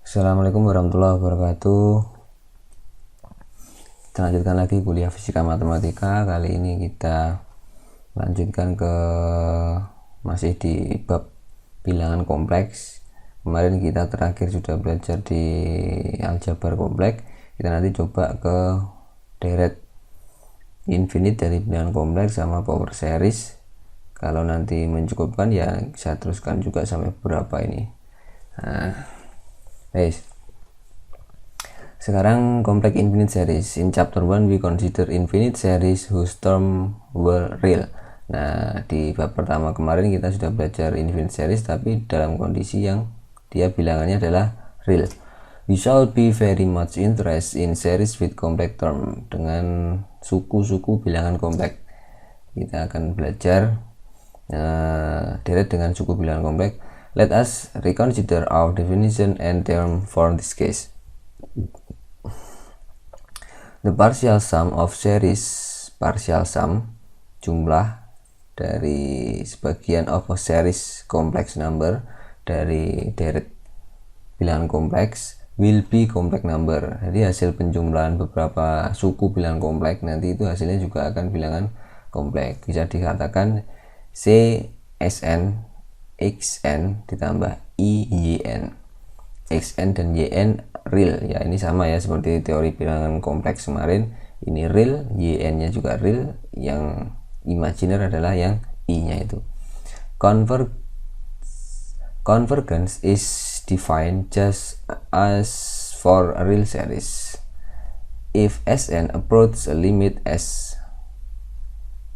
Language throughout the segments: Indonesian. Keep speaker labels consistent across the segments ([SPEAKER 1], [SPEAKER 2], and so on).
[SPEAKER 1] Assalamualaikum warahmatullahi wabarakatuh. Kita lanjutkan lagi kuliah fisika matematika. Kali ini kita lanjutkan ke masih di bab bilangan kompleks. Kemarin kita terakhir sudah belajar di aljabar kompleks. Kita nanti coba ke deret infinite dari bilangan kompleks sama power series. Kalau nanti mencukupkan ya saya teruskan juga sampai beberapa ini. Sekarang complex infinite series. In chapter 1 we consider infinite series whose term were real. Nah, di bab pertama kemarin kita sudah belajar infinite series tapi dalam kondisi yang dia bilangannya adalah real. We shall be very much interested in series with complex term. Dengan suku-suku bilangan kompleks kita akan belajar deret dengan suku bilangan kompleks. Let us reconsider our definition and term for this case. The partial sum of series, partial sum, jumlah dari sebagian of a series complex number dari deret bilangan kompleks will be complex number. Jadi hasil penjumlahan beberapa suku bilangan kompleks nanti itu hasilnya juga akan bilangan kompleks. Bisa dikatakan CSN XN ditambah IYN. XN dan YN real ya, ini sama ya seperti teori bilangan kompleks kemarin. Ini real, YN nya juga real, yang imajiner adalah yang I nya itu. Convergence is defined just as for a real series. If Sn approaches a limit as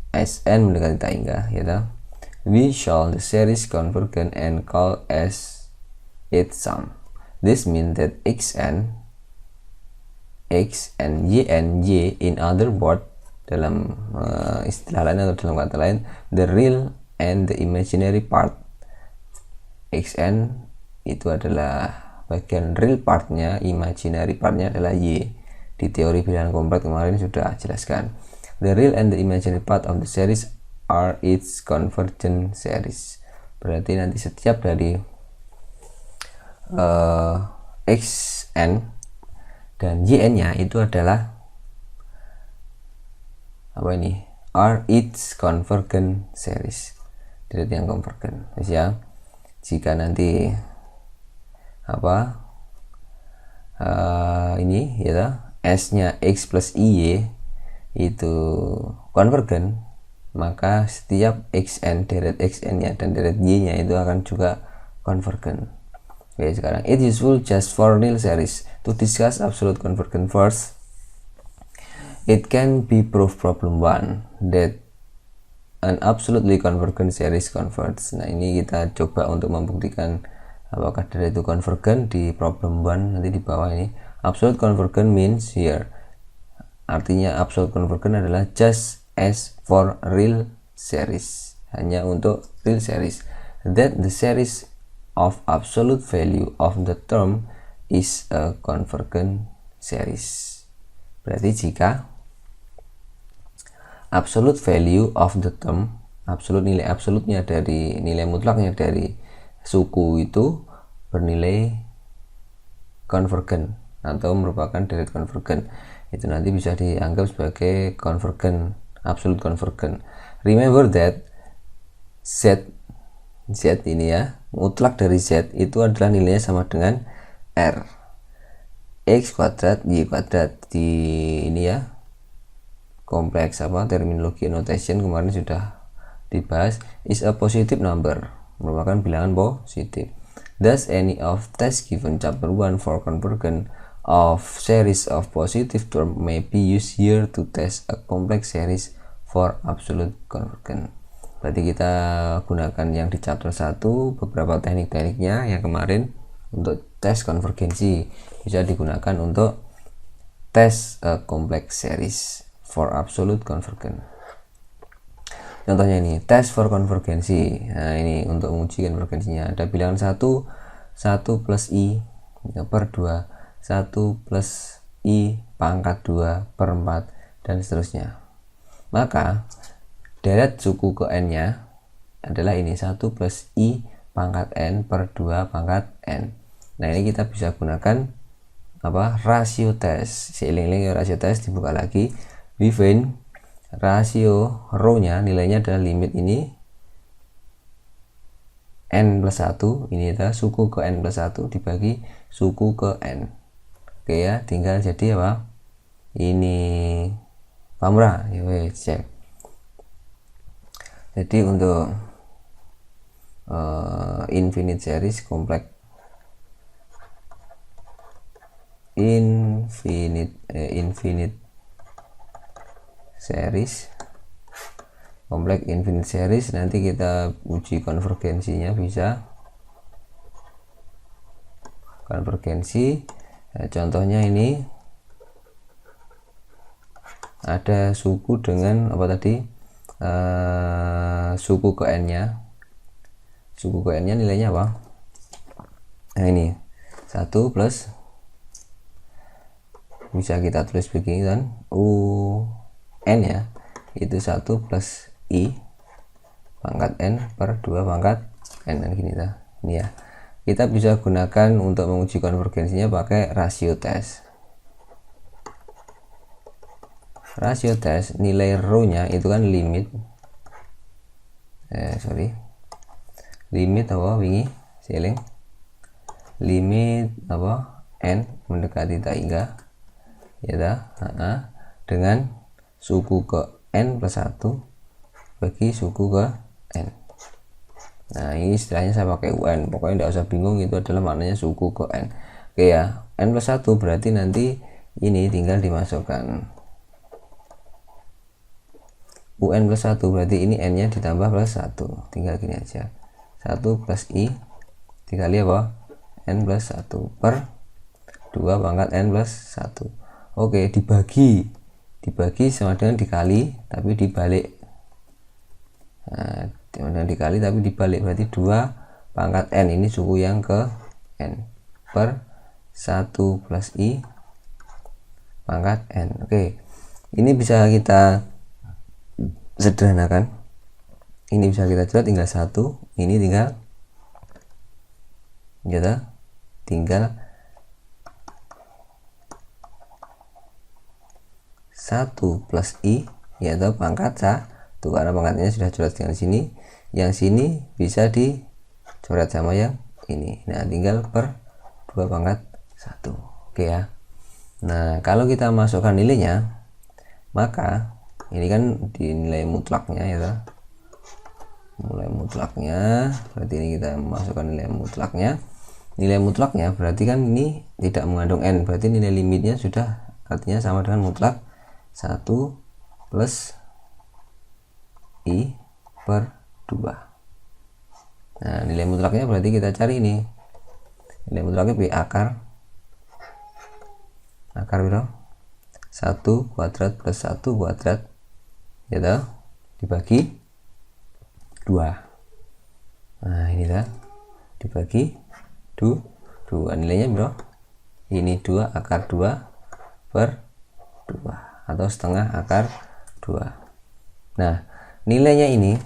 [SPEAKER 1] Sn mendekati tangga ya, we shall the series convergent and call as its sum. This means that xn, x and yn, y in other words, dalam istilah lain atau dalam kata lain, the real and the imaginary part. Xn itu adalah bagian real partnya, imaginary partnya adalah y. Di teori bilangan kompleks kemarin sudah jelaskan. The real and the imaginary part of the series are its convergent series. Berarti nanti setiap dari xn dan yn nya itu adalah are its convergent series, deret yang convergent ya. Jika nanti ini ya, s nya x plus y itu convergent, maka setiap xn, deret xn nya dan deret y nya itu akan juga convergent. Oke, sekarang it useful just for real series. To discuss absolute convergence first, it can be proof problem 1 that an absolutely convergent series converges. Nah, ini kita coba untuk membuktikan apakah deret itu convergent di problem 1 nanti di bawah ini. Absolute convergent means here, artinya absolute convergent adalah just as for real series, hanya untuk real series, that the series of absolute value of the term is a convergent series. Berarti jika absolute value of the term, absolute nilai absolutnya dari nilai mutlaknya dari suku itu bernilai convergent atau merupakan deret convergent, itu nanti bisa dianggap sebagai convergent, absolute convergent. Remember that Z ini ya, mutlak dari Z itu adalah nilainya sama dengan R. X kuadrat Y kuadrat di ini ya, kompleks terminologi notation kemarin sudah dibahas, is a positive number, merupakan bilangan positif. Thus any of test given chapter 1 for convergence of series of positive term may be used here to test a complex series for absolute convergence. Berarti kita gunakan yang di chapter 1 beberapa teknik-tekniknya yang kemarin untuk tes konvergensi, bisa digunakan untuk tes complex series for absolute convergence. Contohnya ini, tes for konvergensi. Nah, ini untuk menguji konvergensinya ada bilangan 1 plus i per 2, 1 plus i pangkat 2 per 4 dan seterusnya. Maka deret suku ke n nya adalah ini, 1 plus i pangkat n per 2 pangkat n. Nah ini kita bisa gunakan apa, rasio tes. Seiling-iling rasio tes dibuka lagi, we find rasio row nya nilainya adalah limit ini n plus 1, ini adalah suku ke n plus 1 dibagi suku ke n. Oke ya, tinggal jadi apa, ini pamra ya, cek. Jadi untuk infinite series kompleks infinite series nanti kita uji konvergensinya, bisa konvergensi. Nah, contohnya ini ada suku dengan apa tadi, suku ke n nya, nilainya apa, nah ini 1 plus, bisa kita tulis begini kan, n ya itu 1 plus i pangkat n per 2 pangkat n, dan gini dah. Ini ya, kita bisa gunakan untuk menguji konvergensinya pakai rasio tes. Rasio tes nilai row nya itu kan limit limit apa wingi seiling limit apa n mendekati hingga ya dah, dengan suku ke n plus 1 bagi suku ke n. Nah ini istilahnya saya pakai un, pokoknya tidak usah bingung, itu adalah maknanya suku ke n. Oke ya, n plus 1 berarti nanti ini tinggal dimasukkan un plus 1, berarti ini n nya ditambah plus 1, tinggal gini aja, 1 plus i dikali apa, n plus 1 per 2 pangkat n plus 1. Oke, dibagi sama dengan dikali tapi dibalik. Nah, dengan dikali tapi dibalik, berarti 2 pangkat n, ini suku yang ke n, per 1 plus i pangkat n. Oke, ini bisa kita sederhanakan, ini bisa kita coret tinggal 1, ini tinggal ya, tinggal 1 plus i yaitu pangkat 1, karena pangkatnya sudah coret dengan sini, yang sini bisa dicoret sama yang ini. Nah tinggal per 2 pangkat 1. Oke ya. Nah kalau kita masukkan nilainya, maka ini kan di nilai mutlaknya ya, nilai mutlaknya, berarti ini kita masukkan nilai mutlaknya berarti kan ini tidak mengandung n, berarti nilai limitnya sudah artinya sama dengan mutlak 1 plus i per 2. Nah nilai mutlaknya berarti kita cari ini, nilai mutlaknya b akar berapa, 1 kuadrat plus 1 kuadrat ya, dibagi 2. Nah ini dah dibagi 2, nilainya berapa, ini 2 akar 2 per 2 atau setengah akar 2. Nah nilainya ini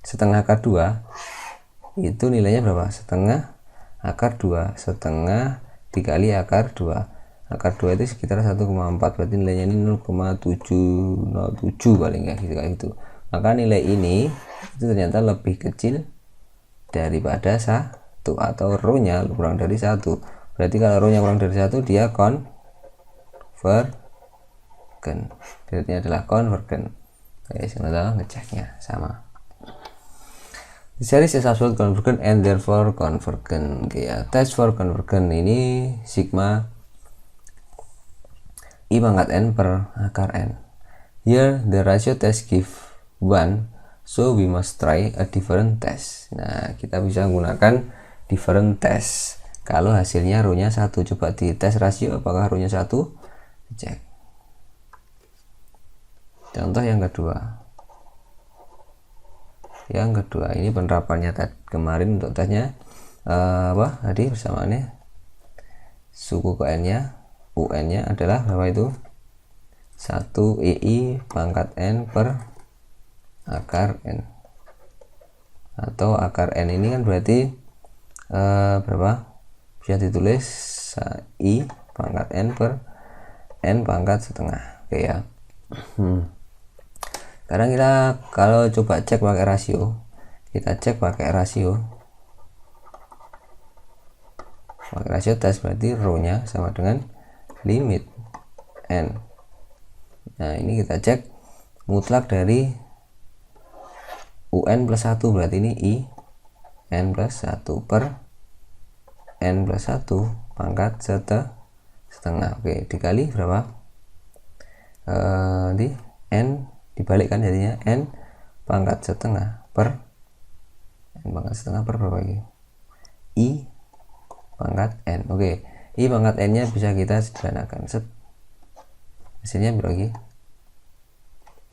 [SPEAKER 1] setengah akar 2 itu nilainya berapa, setengah akar 2, setengah dikali akar 2. Akar 2 itu sekitar 1,4, berarti nilainya ini 0,707 paling ya, gitu, kayak gitu. Maka nilai ini itu ternyata lebih kecil daripada 1 atau row nya kurang dari 1. Berarti kalau row nya kurang dari 1 dia konvergen, berarti adalah konvergen. Oke, sebentar ngeceknya sama. The series is absolute convergent and therefore convergent. Oke ya, test for convergent ini sigma i pangkat n per akar n. Here the ratio test give 1, so we must try a different test. Nah kita bisa menggunakan different test kalau hasilnya row nya 1. Coba di tes rasio apakah row nya 1, cek. Contoh yang kedua, ini penerapannya kemarin untuk tesnya apa tadi persamaannya, suku ke n nya, un nya adalah berapa itu, 1 ei pangkat n per akar n, atau akar n ini kan berarti berapa, bisa ditulis I pangkat N per N pangkat setengah. Oke ya. Sekarang kita kalau coba cek pakai rasio, kita cek pakai rasio. Pakai rasio tes berarti rho-nya sama dengan limit N. Nah, ini kita cek mutlak dari UN plus 1, berarti ini I N plus 1 per N plus 1 pangkat setengah. Oke, dikali berapa? Di N dibalikkan jadinya N pangkat setengah per N pangkat setengah per berapa lagi? I pangkat N. Oke, I pangkat N nya bisa kita sederhanakan. Hasilnya berapa lagi?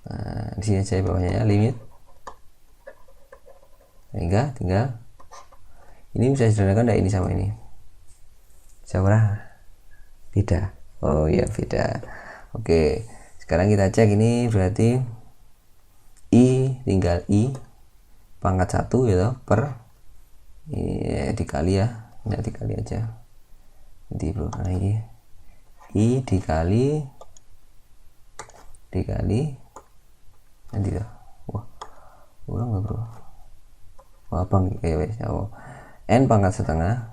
[SPEAKER 1] Nah, di sini saya bawahnya ya, limit sehingga tinggal ini bisa sederhanakan. Enggak ini sama ini? Sama? Beda. Oh ya, beda. Oke, sekarang kita cek ini berarti I tinggal I pangkat 1 ya per ini dikali ya, nggak dikali aja nanti bro, lagi I dikali nanti dah. Wah, ulang nggak bro? Wah, bang wes. Oh, N pangkat setengah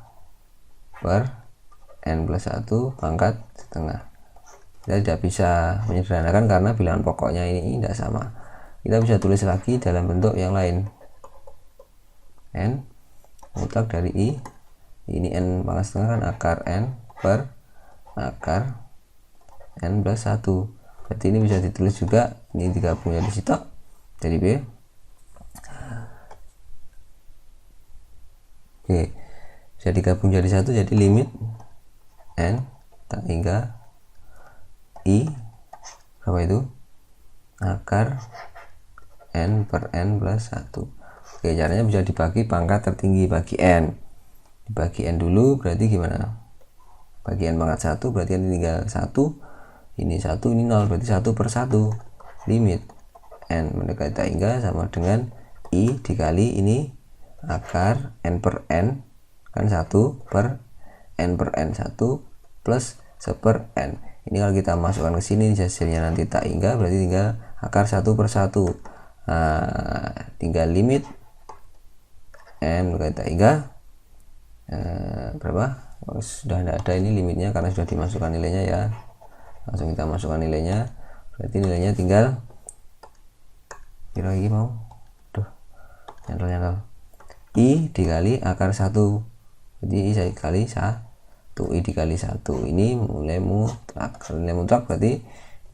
[SPEAKER 1] per N plus 1 pangkat setengah. Kita tidak bisa menyederhanakan karena bilangan pokoknya ini tidak sama. Kita bisa tulis lagi dalam bentuk yang lain. N mutlak dari I, ini N pangkat setengah kan akar N per akar N plus 1. Berarti ini bisa ditulis juga, ini digabung jadi sitok jadi B. Oke, bisa digabung jadi satu, jadi limit N hingga I berapa itu? Akar N per N plus 1. Oke, caranya bisa dibagi pangkat tertinggi bagi N. Dibagi N dulu berarti gimana? Bagi N pangkat 1 berarti N tinggal 1. Ini 1, ini 0, berarti 1 per 1. Limit N mendekati hingga sama dengan I dikali ini akar N per N kan 1 per N per N 1 plus 1 per N. Ini kalau kita masukkan ke sini hasilnya nanti tak hingga, berarti tinggal akar 1 per 1. Nah, tinggal limit N berkali tak hingga berapa? Oh, sudah tidak ada ini limitnya karena sudah dimasukkan nilainya ya. Langsung kita masukkan nilainya, berarti nilainya tinggal kira lagi mau nyantol I dikali akar 1, jadi I saya kali 1, I dikali 1, ini nilai mutlak. Nilai mutlak berarti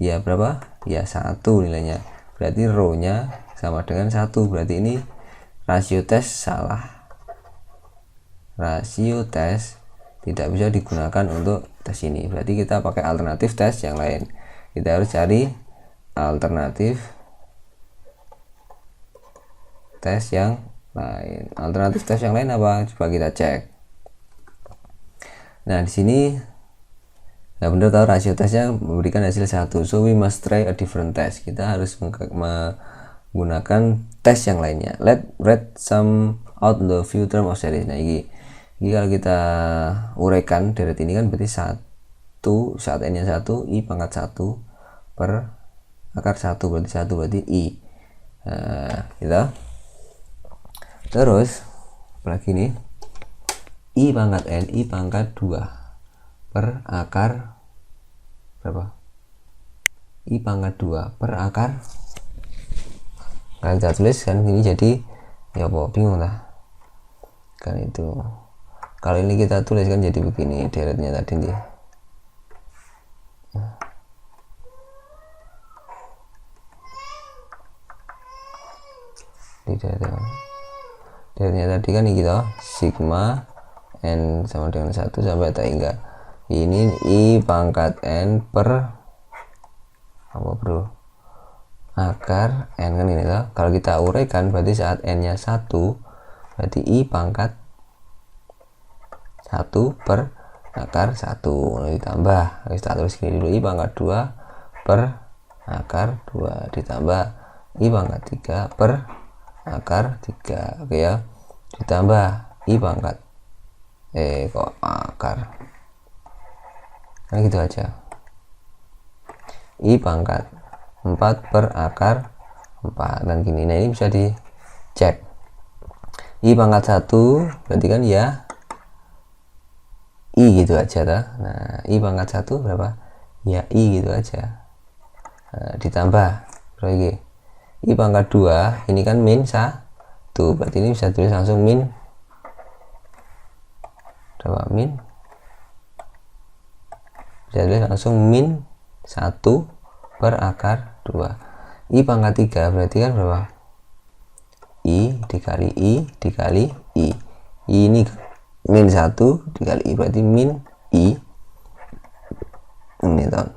[SPEAKER 1] ya berapa? Ya 1 nilainya, berarti rho nya sama dengan 1, berarti ini rasio tes salah. Rasio tes tidak bisa digunakan untuk tes ini, berarti kita pakai alternatif tes yang lain. Kita harus cari alternatif tes yang lain. Alternatif tes yang lain apa? Coba kita cek. Nah, di sini nggak benar tahu rasio tesnya memberikan hasil 1, so we must try a different test. Kita harus menggunakan tes yang lainnya. Let's read some out the few term of series. Nah, ini kalau kita uraikan deret ini kan berarti 1 saat N nya 1, I pangkat 1 per akar 1 berarti 1 berarti I. Gitu. Terus lagi nih I pangkat N, I pangkat 2 per akar berapa? I pangkat 2 per akar, nah kita tulis kan ini jadi ya apa, bingung lah kan itu. Kalau ini kita tulis kan jadi begini deretnya tadi nih. Di deretnya tadi kan ini gitu, sigma N sama dengan 1 sampai tak hingga ini I pangkat N per apa bro, akar N kan ini lah. Kalau kita uraikan berarti saat N nya 1 berarti I pangkat 1 per akar 1 ditambah, kita tulis gini dulu, I pangkat 2 per akar 2 ditambah I pangkat 3 per akar 3. Oke ya, ditambah I pangkat akar. Nah gitu aja. I pangkat 4 per akar 4 dan gini. Nah ini bisa dicek. I pangkat 1 berarti kan ya I gitu aja dah. Nah I pangkat 1 berapa? Ya I gitu aja. Nah, ditambah berapa ini? I pangkat 2 ini kan min 1, berarti ini bisa tulis langsung min berapa? Min bisa tulis langsung min 1 per akar 2. I pangkat 3 berarti kan berapa? I dikali I dikali I. I ini min 1 dikali I berarti min I ini toh.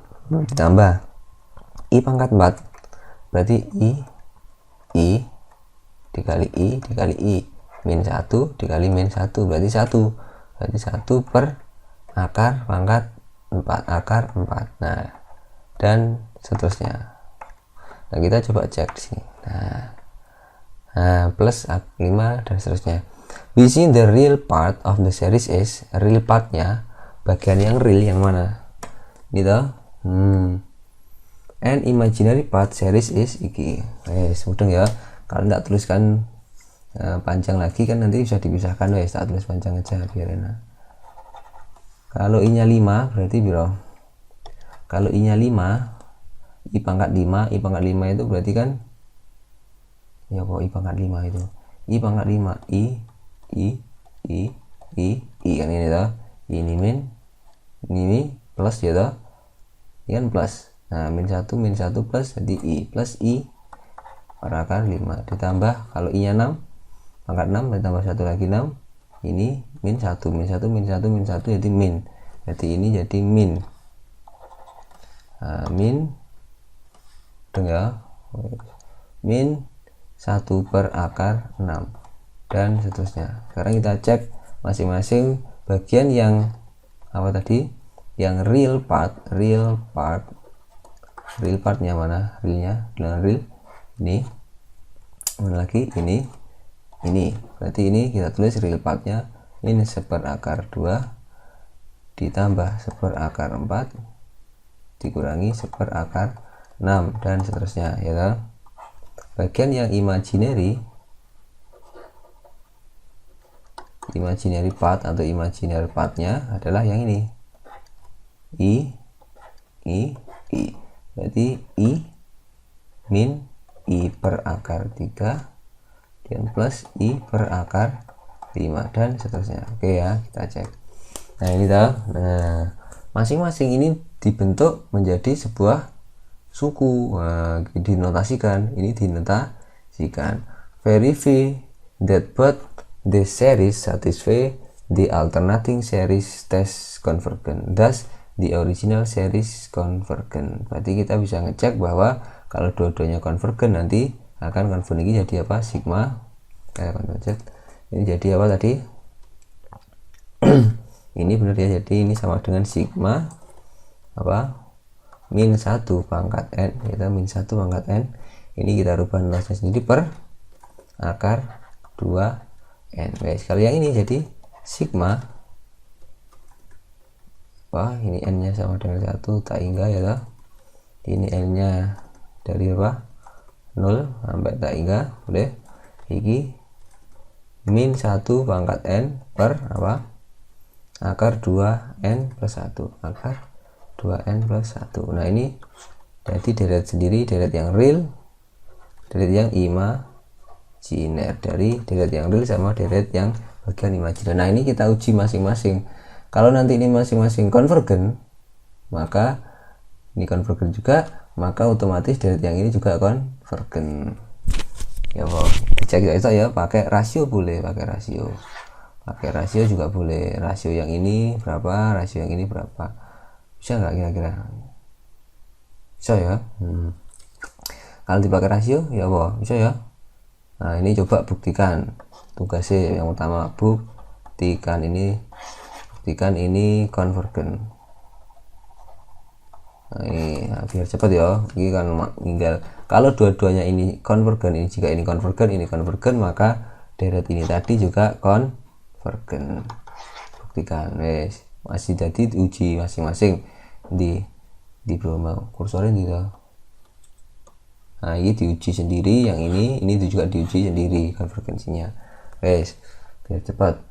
[SPEAKER 1] Ditambah I pangkat 4 berarti I dikali I dikali I min 1 dikali min 1 berarti 1 per akar pangkat 4 akar 4. Nah dan seterusnya. Nah kita coba cek di sini. Nah plus 5 dan seterusnya. We see the real part of the series is, real partnya bagian yang real yang mana gitu. And imaginary part series is iki. Mudeng ya. Kalau tidak tuliskan panjang lagi kan nanti bisa dipisahkan. Tak tulis panjang aja biar enak. Kalau I nya 5 berarti biro. Kalau I nya 5, I pangkat 5, I pangkat 5 itu berarti kan ya kok I pangkat 5 itu. I pangkat 5, I kan ini toh. Ini min, ini plus ya toh. Ini kan plus. Nah, min 1 plus jadi I plus I per akar 5 ditambah kalau I nya 6 pangkat 6 ditambah 1 lagi 6 ini min 1 jadi min, jadi ini jadi min min 1 per akar 6 dan seterusnya. Sekarang kita cek masing-masing bagian yang apa tadi, yang real partnya mana, realnya dengan real ini mana lagi ini berarti ini kita tulis real partnya min 1 per akar 2 ditambah 1 per akar 4 dikurangi 1 per akar 6 dan seterusnya ya kan. Bagian yang imaginary part atau imaginary partnya adalah yang ini I berarti I min I per akar 3 dan plus I per akar 5 dan seterusnya. Oke ya, kita cek. Nah ini tahu. Nah masing-masing ini dibentuk menjadi sebuah suku. Nah, dinotasikan. Verify that both the series satisfy the alternating series test convergence. Thus the original series convergent. Berarti kita bisa ngecek bahwa kalau dua-duanya convergent nanti akan konvergen ini jadi apa? Sigma. Ini jadi apa tadi? Ini benar ya, jadi ini sama dengan sigma apa? min 1 pangkat n. Kita min 1 pangkat n. Ini kita rubah nolnya sendiri per akar 2 n. Guys, kalau yang ini jadi sigma ini n nya sama dengan 1 tak hingga ya toh. Ini n nya dari apa? 0 sampai tak hingga boleh. Ini min 1 pangkat n per apa? Akar 2n plus 1 akar 2n plus 1. Nah ini jadi deret sendiri, deret yang real, deret yang imajiner, dari deret yang real sama deret yang bagian imajiner. Nah ini kita uji masing-masing. Kalau nanti ini masing-masing konvergen, maka ini konvergen juga, maka otomatis deret yang ini juga konvergen. Ya boh, dicek ya, pakai rasio boleh, pakai rasio juga boleh. Rasio yang ini berapa, rasio yang ini berapa, bisa nggak kira-kira? Bisa ya. Kalau dipakai rasio ya boh, bisa ya. Nah ini coba buktikan tugasnya. Yang utama buktikan ini konvergen. Nah, ini biar cepat ya. Ini kan tinggal kalau dua-duanya ini konvergen, ini jika ini konvergen, maka deret ini tadi juga konvergen. Buktikan, wes. masih jadi uji masing-masing di bro mau kursornya gitu. Nah ini diuji sendiri, yang ini juga diuji sendiri konvergensinya. Guys, biar cepat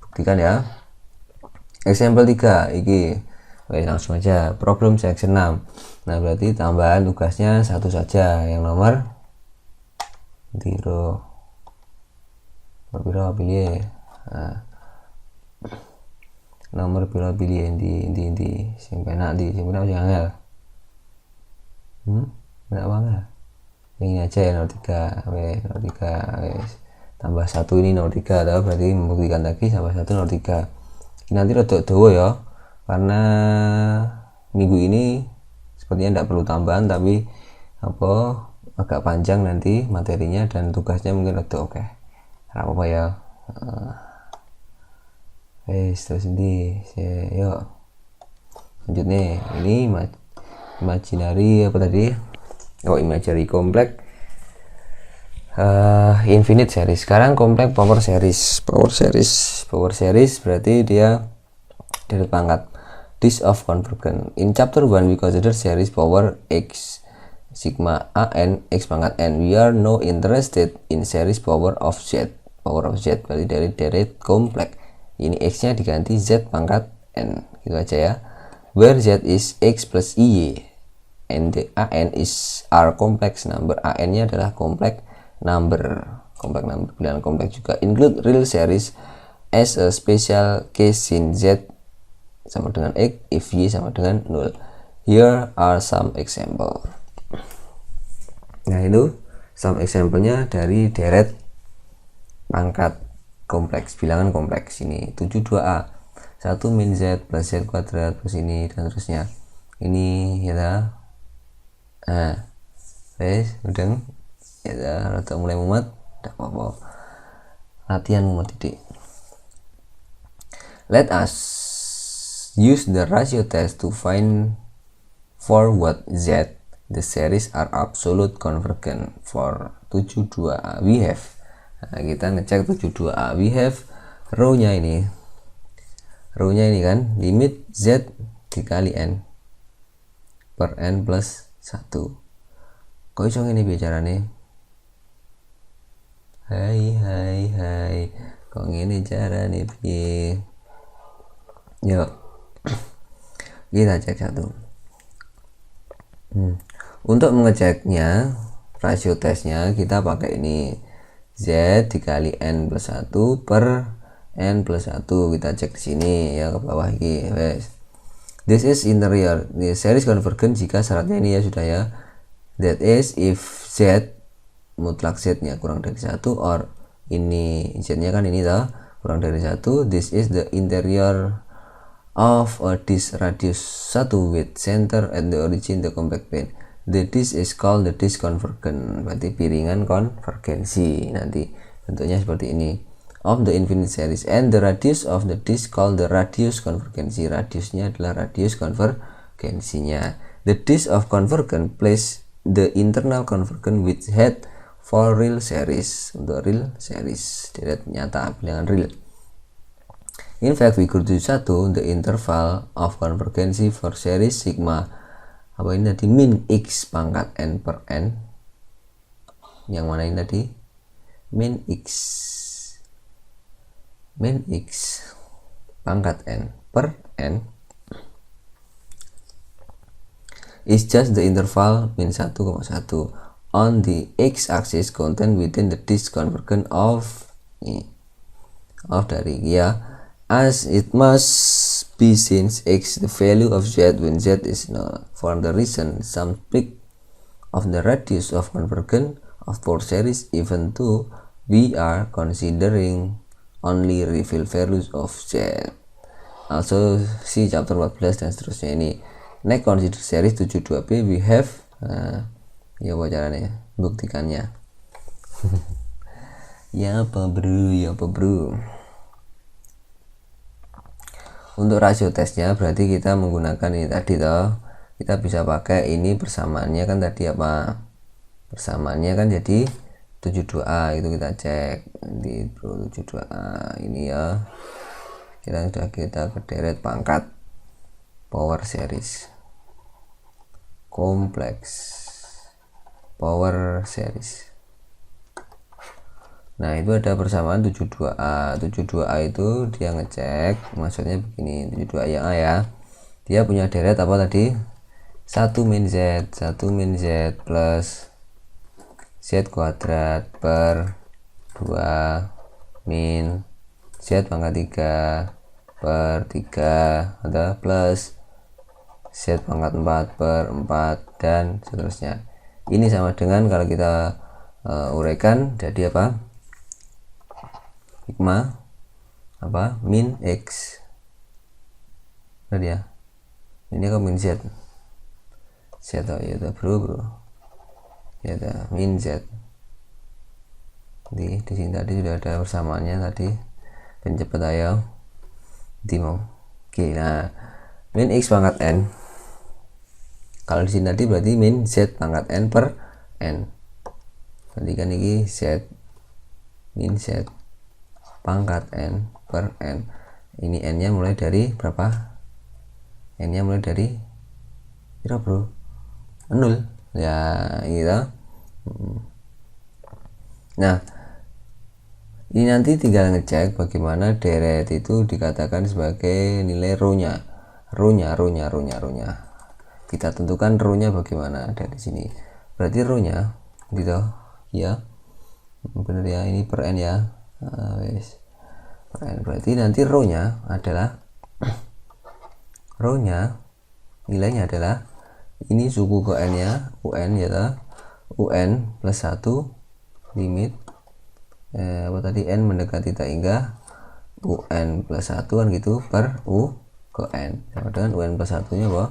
[SPEAKER 1] buktikan ya. Example 3 ini. Oke, langsung aja. Problem section 6. Nah berarti tambahan tugasnya satu saja, yang nomor 0. Nomor pilih. Nah, nomor pilih di sing penak di sing penak jangan angel. Penak banget. Ini aja ya, nomor 3. Oke, nomor 3. Wes. Tambah 1 ini nomor 3, atau berarti membuktikan lagi tambah 1 nomor 3. Ini nanti rada dawa ya, karena minggu ini sepertinya tidak perlu tambahan, tapi agak panjang nanti materinya dan tugasnya mungkin rada oke. Apa ya. Terus ini yuk lanjut nih. Ini imaginary apa tadi, imaginary complex infinite series. Sekarang complex power series berarti dia dari pangkat disk of convergence. In chapter 1 we consider series power x sigma an x pangkat n. We are now interested in series power of z berarti dari direct complex. Ini x nya diganti z pangkat n, gitu aja ya, where z is x plus y and the an is r complex number. An nya adalah complex number bilangan kompleks juga. Include real series as a special case sin z sama dengan x if y sama dengan 0. Here are some example. Nah itu some example-nya dari deret pangkat kompleks, bilangan kompleks. Ini 72a 1 min z plus z kuadrat plus ini dan terusnya. Ini ya. Nah wes udah ya, rada mulai mumet, tidak apa-apa, latihan mumet titik. Let us use the ratio test to find for what z the series are absolute convergent. For 72a we have, nah, kita ngecek 72a we have row-nya ini kan limit z dikali n per n plus 1. Kok iso ngene bicara nih? Hai kok ngene cara nih piye? Yuk kita cek satu. Untuk mengeceknya rasio tesnya kita pakai ini z dikali n plus 1 per n plus 1. Kita cek di sini ya, ke bawah ini. Wes. This is interior. Ini series convergent jika syaratnya ini ya sudah ya. That is if z mutlak z-nya kurang dari 1 or ini z-nya kan ini toh kurang dari 1. This is the interior of a disk radius 1 with center at the origin the complex plane. The disk is called the disk convergent. Berarti piringan konvergensi. Nanti bentuknya seperti ini. Of the infinite series and the radius of the disk called the radius convergensi. Radiusnya adalah radius konvergensinya. The disk of convergent place the internal convergent with head for real series. Untuk real series deret nyata bilangan real. In fact figure 71 the interval of convergency for series sigma apa ini tadi min x pangkat n per n. Yang mana ini tadi? Min x pangkat n per n is just the interval min 1,1 on the x-axis content within the disk convergent of dari ya, as it must be since x the value of z when z is 0. For the reason some peak of the radius of convergent of power series even though we are considering only real values of z. Also see chapter 14 dan seterusnya ini. Next consider series 72b we have ya apa caranya buktikannya. ya apa bro. Untuk rasio tesnya berarti kita menggunakan ini tadi toh. Kita bisa pakai ini persamaannya kan tadi apa? Persamaannya kan jadi 72a itu kita cek di 72a ini ya. Sekarang sudah kita ke deret pangkat power series, kompleks power series. Nah itu ada persamaan 72A. 72A itu dia ngecek, maksudnya begini, 72A yang A ya, dia punya deret apa tadi, 1 min Z plus Z kuadrat per 2 min Z pangkat 3 per 3 ada plus Z pangkat 4 per 4 dan seterusnya. Ini sama dengan kalau kita uraikan jadi apa, sigma apa min X tadi ya, ini kan min Z oh ya bro ya min Z di sini tadi sudah ada persamaannya tadi, pencepat ayo mau. Oke, nah min X pangkat N, kalau di sini tadi berarti min Z pangkat N per N, berarti kan ini Z min Z pangkat N per N, ini N nya mulai dari berapa, N nya mulai dari berapa bro, 0 ya gitu. Nah ini nanti tinggal ngecek bagaimana deret itu dikatakan sebagai nilai rho-nya. Kita tentukan rho-nya bagaimana dari sini. Berarti rho-nya gitu ya. Benar ya, ini per N ya. Nah, per N. Berarti nanti rho-nya adalah nilainya adalah ini suku ke N nya, UN ya, UN plus 1 limit apa tadi, N mendekati tak hingga UN plus 1 kan gitu per U ke N, sama dengan UN plus 1 nya apa,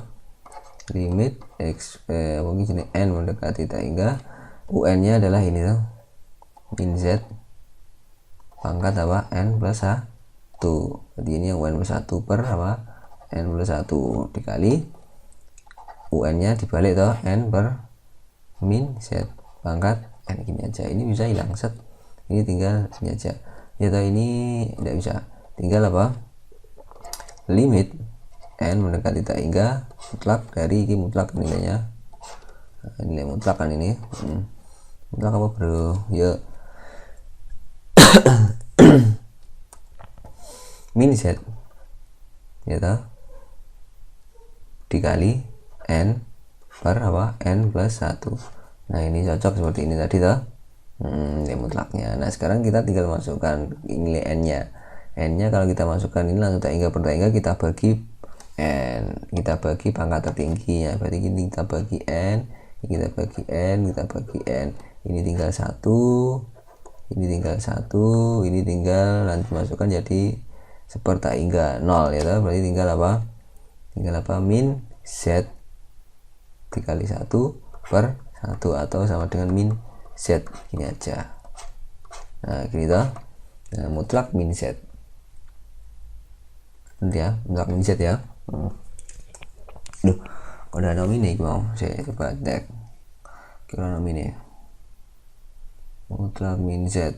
[SPEAKER 1] limit X mungkin N mendekati tak hingga UN nya adalah ini tuh min Z pangkat apa, N plus 1, jadi ini yang UN plus 1 per apa, N plus 1 dikali UN nya dibalik toh N per min Z pangkat N, gini aja, ini bisa hilang set, ini tinggal ini aja ya toh, ini tidak bisa, tinggal apa, limit N mendekati tak hingga mutlak dari ini, mutlak nilainya, nilai mutlak kan ini, mutlak apa bro ya min Z ya toh dikali N per apa, N plus 1. Nah ini cocok seperti ini tadi toh, nilai mutlaknya. Nah sekarang kita tinggal masukkan nilai N nya. N nya kalau kita masukkan ini langsung tak hingga per tak hingga, kita bagi N, kita bagi pangkat tertingginya, berarti ini kita bagi N, kita bagi N, kita bagi N, ini tinggal 1, ini tinggal 1, ini tinggal nanti masukkan jadi seper tak hingga 0 ya toh, berarti tinggal apa, min Z dikali 1 per 1 atau sama dengan min Z, ini aja. Nah gini toh, nah, mutlak min Z nanti ya, mutlak min Z ya. Duh, kok ada nomine mau saya coba cek kira nomine mutlak min Z,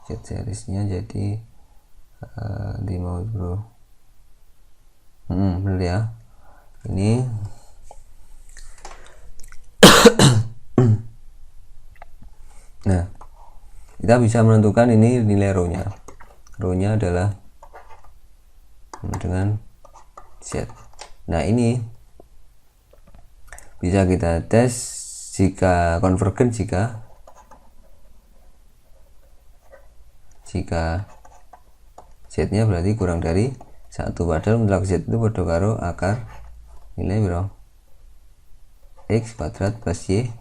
[SPEAKER 1] Z seriesnya jadi di mau bro, bener ya, ini nah kita bisa menentukan ini nilai rho-nya adalah dengan Z. Nah ini bisa kita tes jika konvergen, jika Z nya berarti kurang dari 1, padahal mutlak Z itu pada karo akar nilai bro X kuadrat plus Y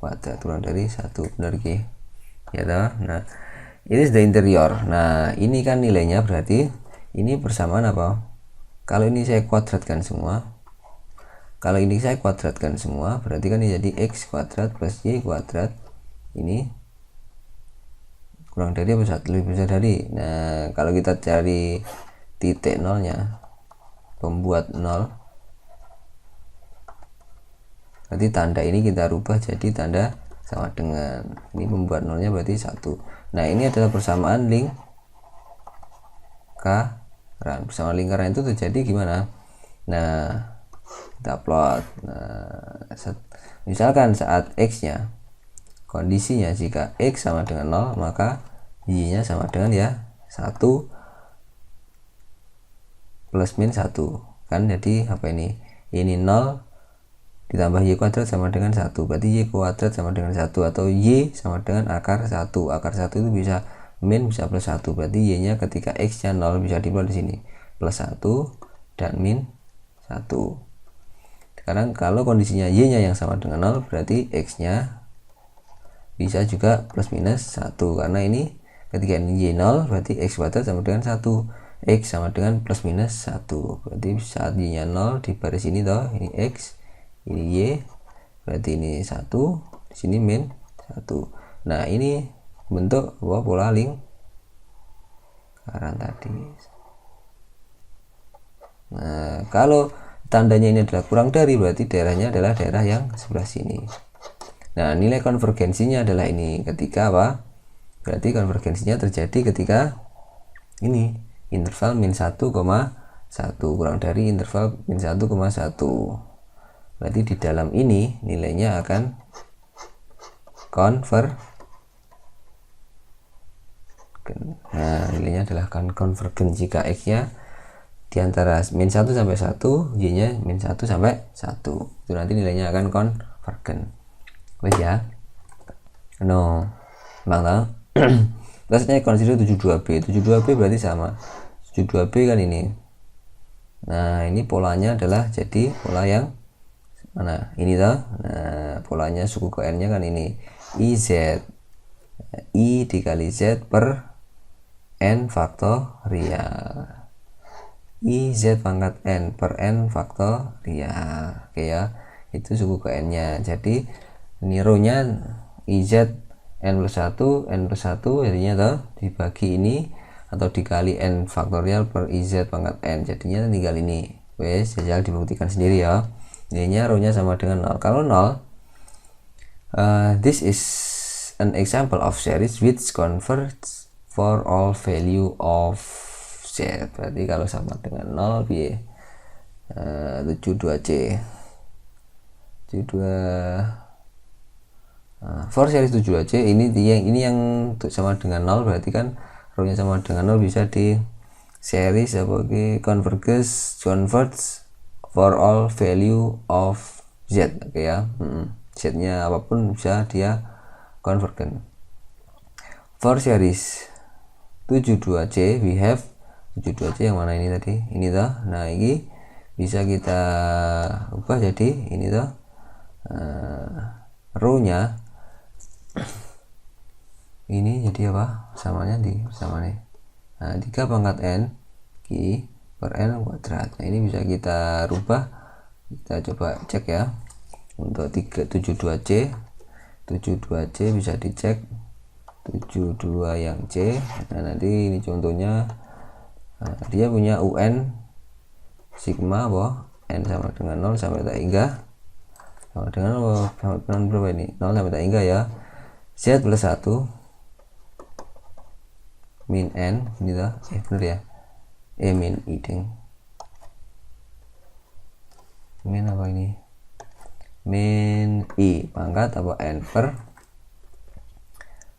[SPEAKER 1] kuadrat kurang dari 1, benar G ya toh. Nah ini sudah interior. Nah ini kan nilainya, berarti ini persamaan apa, kalau ini saya kuadratkan semua, kalau ini saya kuadratkan semua, berarti kan ini jadi X kuadrat plus Y kuadrat, ini kurang dari apa, 1 lebih besar dari. Nah kalau kita cari titik nolnya, pembuat 0, berarti tanda ini kita rubah jadi tanda sama dengan ini, pembuat nolnya berarti 1. Nah ini adalah persamaan link lingkaran. Bersama lingkaran itu terjadi gimana? Nah, kita plot. Nah, misalkan saat x-nya, kondisinya jika x sama dengan 0, maka y-nya sama dengan ya 1 plus min 1 kan. Jadi apa ini 0 ditambah y kuadrat sama dengan 1, berarti y kuadrat sama dengan 1, atau y sama dengan akar 1. Akar 1 itu bisa min bisa plus 1, berarti y nya ketika x nya 0 bisa diplot di sini plus 1 dan min 1. Sekarang kalau kondisinya y nya yang sama dengan 0, berarti x nya bisa juga plus minus 1, karena ini ketika ini y 0 berarti x kuadrat sama dengan 1, x sama dengan plus minus 1, berarti saat y nya 0 di baris ini toh, ini x, ini y, berarti ini 1, di sini min 1. Nah, ini bentuk pola lingkaran tadi. Nah, kalau tandanya ini adalah kurang dari, berarti daerahnya adalah daerah yang sebelah sini. Nah, nilai konvergensinya adalah ini ketika apa? Berarti konvergensinya terjadi ketika ini interval min 1,1 kurang dari interval min 1,1. Berarti di dalam ini nilainya akan nah, nilainya adalah akan konvergen jika x-nya di antara min 1 sampai 1, y-nya min 1 sampai 1. Itu nanti nilainya akan konvergen. Wes ya. No. Bang tahu? Biasanya consider 72B. 72B berarti sama. 72B kan ini. Nah, ini polanya adalah jadi pola yang mana? Ini toh. Nah, polanya suku ke n-nya kan ini. IZ. I dikali Z per n faktorial. IZ pangkat n per n faktorial. Oke ya. Itu suku ke n-nya. Jadi ini row-nya IZ n plus 1 jadinya toh dibagi ini atau dikali n faktorial per IZ pangkat n, jadinya tinggal ini. Wes, jajal dibuktikan sendiri ya. Nilainya row-nya sama dengan 0. Kalau 0, this is an example of series which converts for all value of Z. Berarti kalau sama dengan 0 biye 72C 72 for series 72C ini yang sama dengan 0, berarti kan row-nya sama dengan 0 bisa di series sebagai converts for all value of Z. Oke ya. Z-nya apapun bisa dia convergen. For series 72C we have 72C yang mana ini tadi? Ini toh. Nah, ini bisa kita ubah jadi ini toh. Row-nya ini jadi apa? Samanya sama nih. Nah, 3 pangkat n Q per n kuadrat. Nah, ini bisa kita rubah. Kita coba cek ya. Untuk 72C bisa dicek 72 yang C. Nah, nanti ini contohnya dia punya UN sigma bahwa n sama dengan 0 sampai tak hingga sama dengan berapa ini? 0 sampai tak hingga ya. Z plus 1 min n ini tuh bener ya, min i ding min apa ini, min i pangkat apa n per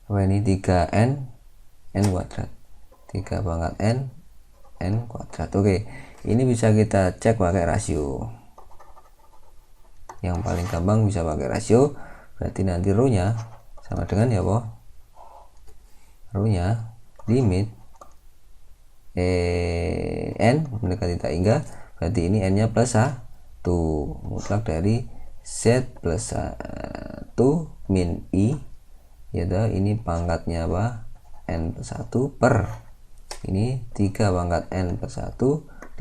[SPEAKER 1] apa ini 3n n kuadrat, 3 pangkat n kuadrat. Oke, ini bisa kita cek pakai rasio. Yang paling gampang bisa pakai rasio, berarti nanti row-nya sama dengan ya boh, row-nya limit n mendekati tak hingga, berarti ini n nya plus 1 mutlak dari Z plus 1 min i yaitu ini pangkatnya apa, n plus 1 per ini 3 pangkat n plus 1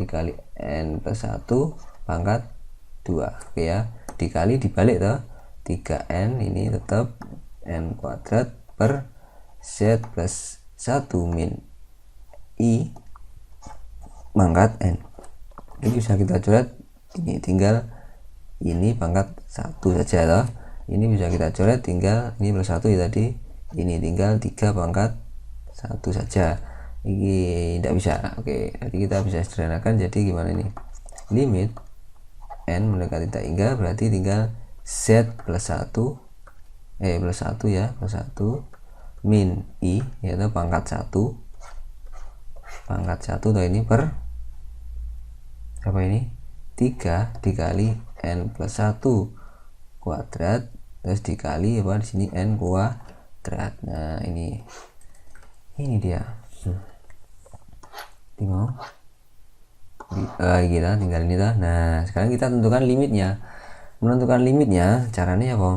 [SPEAKER 1] dikali n plus 1 pangkat 2. Oke ya, dikali dibalik toh 3n ini tetap n kuadrat per Z plus 1 min i pangkat n. Ini bisa kita coret, ini tinggal ini pangkat 1 saja loh. Ini bisa kita coret tinggal ini plus 1 ya tadi, ini tinggal 3 pangkat 1 saja. ini tidak bisa. Oke, jadi kita bisa sederhanakan. Jadi gimana ini, limit n mendekati tak hingga berarti tinggal z plus 1 plus 1 ya, plus 1 min i yaitu pangkat 1 atau ini per apa ini 3 dikali n plus 1 kuadrat terus dikali apa di sini n kuadrat. Nah ini dia. Ini mau kita tinggal ini dah. Nah sekarang kita tentukan limitnya. Menentukan limitnya caranya apa?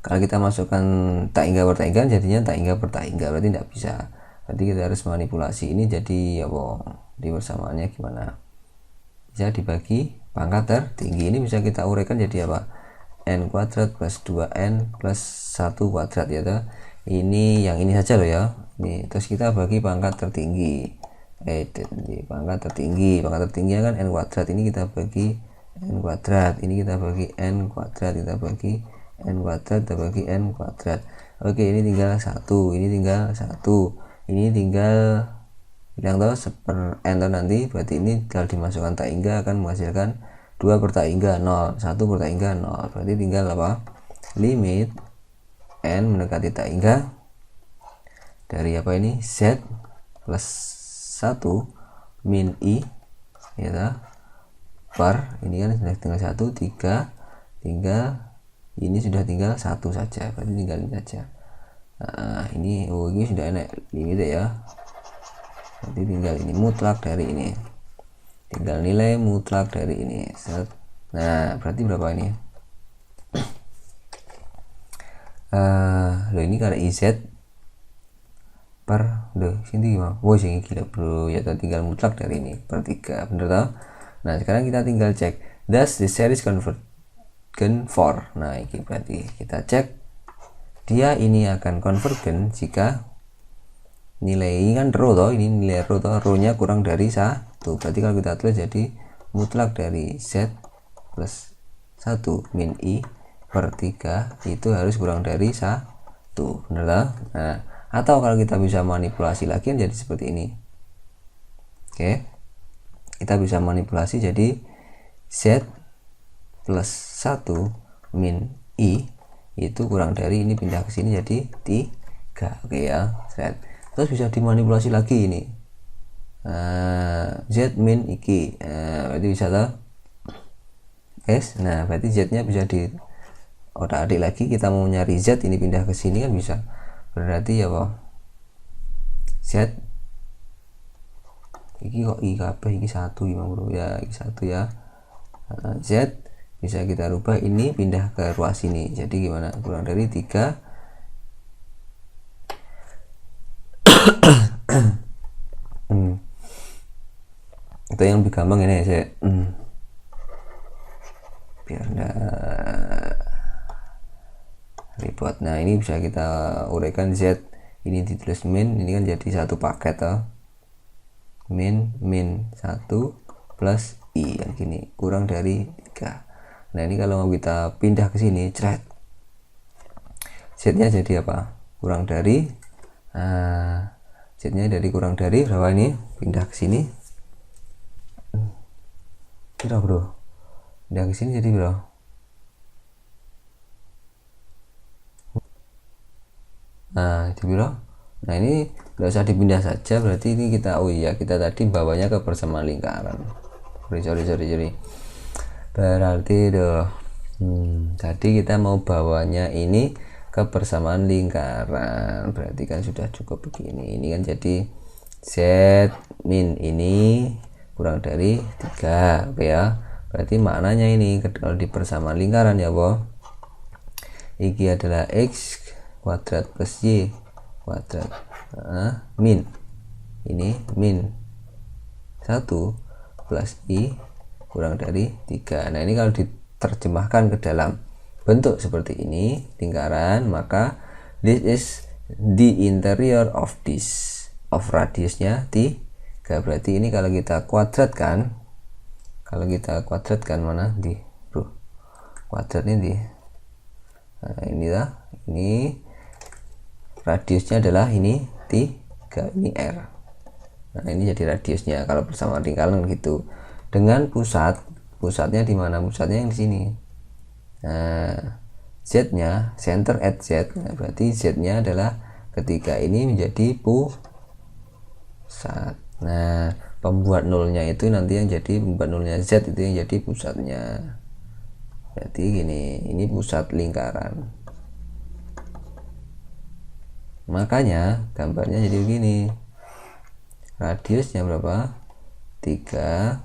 [SPEAKER 1] Kalau kita masukkan tak hingga per tak hingga, jadinya tak hingga per tak hingga, berarti tidak bisa. Berarti kita harus manipulasi ini jadi apa? Di persamaannya gimana? Bisa dibagi pangkat tertinggi. Ini bisa kita uraikan jadi apa? N kuadrat plus 2n plus 1 kuadrat ya toh. Ini yang ini saja loh ya. Ini terus kita bagi pangkat tertinggi. Pangkat tertinggi kan n kuadrat, ini kita bagi n kuadrat, ini kita bagi n kuadrat, kita bagi n kuadrat, kita bagi n kuadrat. Oke, ini tinggal 1, ini tinggal 1, ini tinggal bilang tahu seper n tahu nanti, berarti ini kalau dimasukkan tak hingga akan menghasilkan 2 per tak hingga 0, 1 per tak hingga 0, berarti tinggal apa? Limit n mendekati tak hingga dari apa ini z plus 1 min i ya per ini kan sudah tinggal 1, 3 tinggal ini sudah tinggal 1 saja, berarti tinggal ini saja. Nah ini ini sudah enak limit ya, berarti tinggal ini mutlak dari ini, tinggal nilai mutlak dari ini. Nah berarti berapa ini? Loh ini karena iz per sini gimana? Wah sini gila bro ya, tinggal mutlak dari ini per 3, bener tau? Nah sekarang kita tinggal cek does the series converge for. Nah ini berarti kita cek dia ini akan convergen jika nilai ini kan row toh, ini nilai row toh, row nya kurang dari 1, berarti kalau kita tulis jadi mutlak dari z plus 1 min i per 3 itu harus kurang dari 1, bener toh? Nah atau kalau kita bisa manipulasi lagi jadi seperti ini. Oke, kita bisa manipulasi jadi z plus 1 min i itu kurang dari ini, pindah ke sini jadi 3. Oke ya, terus bisa dimanipulasi lagi ini. Z min iki, berarti bisa toh guys. Nah berarti z nya bisa di otak-atik lagi, kita mau nyari z ini pindah ke sini kan bisa, berarti ya apa z iki kok i kabeh iki 1 gimana bro ya, iki 1 ya. Z bisa kita rubah ini pindah ke ruas ini, jadi gimana, kurang dari 3 atau yang lebih gampang ini ya saya biar enggak ribet. Nah ini bisa kita uraikan z ini ditulis min, ini kan jadi satu paket toh, min 1 plus i kan gini, kurang dari 3. Nah ini kalau mau kita pindah ke sini z nya jadi apa, kurang dari z nya dari kurang dari berapa ini, pindah ke sini kira bro, pindah ke sini jadi bro itu bro. Nah ini nggak usah dipindah saja, berarti ini kita kita tadi bawanya ke persamaan lingkaran. Sorry. Berarti tadi kita mau bawanya ini ke persamaan lingkaran, berarti kan sudah cukup begini. Ini kan jadi z min ini kurang dari 3, oke ya. Berarti maknanya ini kalau di persamaan lingkaran ya boh, iki adalah x kuadrat plus y kuadrat min ini min 1 plus i kurang dari 3. Nah ini kalau diterjemahkan ke dalam bentuk seperti ini lingkaran, maka this is the interior of this, of radiusnya 3. Berarti ini kalau kita kuadratkan, mana di bro, kuadratnya di ini radiusnya adalah ini 3, ini R. Nah ini jadi radiusnya kalau bersamaan lingkaran gitu. Dengan pusatnya di mana? Pusatnya yang di sini. Nah Z-nya center at Z, nah, berarti Z-nya adalah ketika ini menjadi pusat. Nah pembuat nolnya itu nanti yang jadi pembuat nolnya Z itu yang jadi pusatnya. Berarti gini, ini pusat lingkaran. Makanya gambarnya jadi begini. Radiusnya berapa? 3.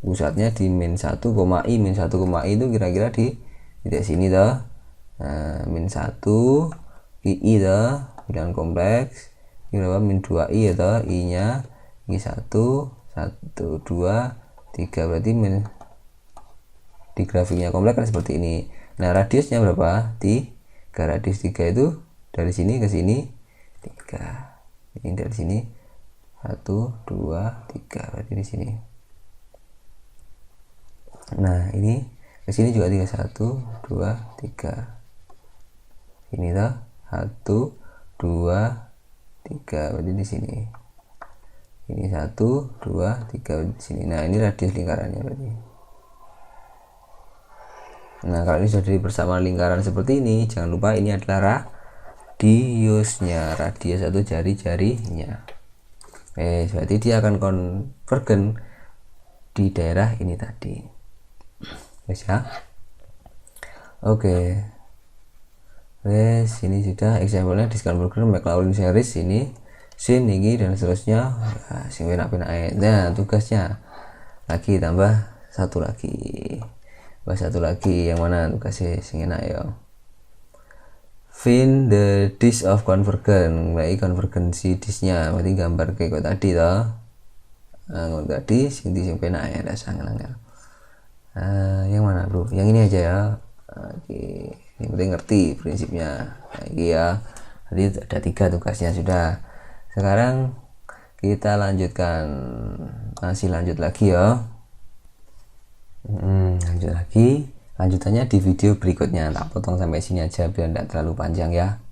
[SPEAKER 1] Pusatnya di min 1, I. Min 1, I itu kira-kira di titik sini toh. Nah, min 1 I toh, bilangan kompleks. Ini berapa? Min 2I ya toh, I nya ini 1, 1, 2, 3. Berarti min, di grafiknya kompleks kan seperti ini. Nah radiusnya berapa? 3. Radius 3 itu dari sini ke sini 3. Ini dari sini 1, 2, 3. Berarti di sini. Nah ini ke sini juga 3, 1, 2, 3. Ini toh 1, 2, 3. Berarti di sini. Ini 1, 2, 3 di sini. Nah ini radius lingkarannya berarti. Nah kalau ini sudah jadi persamaan lingkaran seperti ini, jangan lupa ini adalah radiusnya, radius atau jari-jarinya. Berarti dia akan konvergen di daerah ini tadi. Wes ya. Oke. Wes, ini sudah example-nya disconvergen Maclaurin series ini sin ini dan seterusnya. Nah, sing penak-penak. Nah, tugasnya lagi tambah satu lagi. Satu lagi yang mana tugasnya sing enak ya. Find the disk of convergen. Berarti konvergensi disknya berarti gambar kayak tadi toh. Nah, tadi sing penak ya ada sangat-sangat. Yang mana bro? Yang ini aja ya. Oke, ini penting ngerti prinsipnya. Nah, ini ya. Jadi ada 3 tugasnya sudah. Sekarang kita lanjutkan, masih lanjut lagi ya. Lanjut lagi. Lanjutannya di video berikutnya. Tak potong sampai sini aja biar tidak terlalu panjang ya.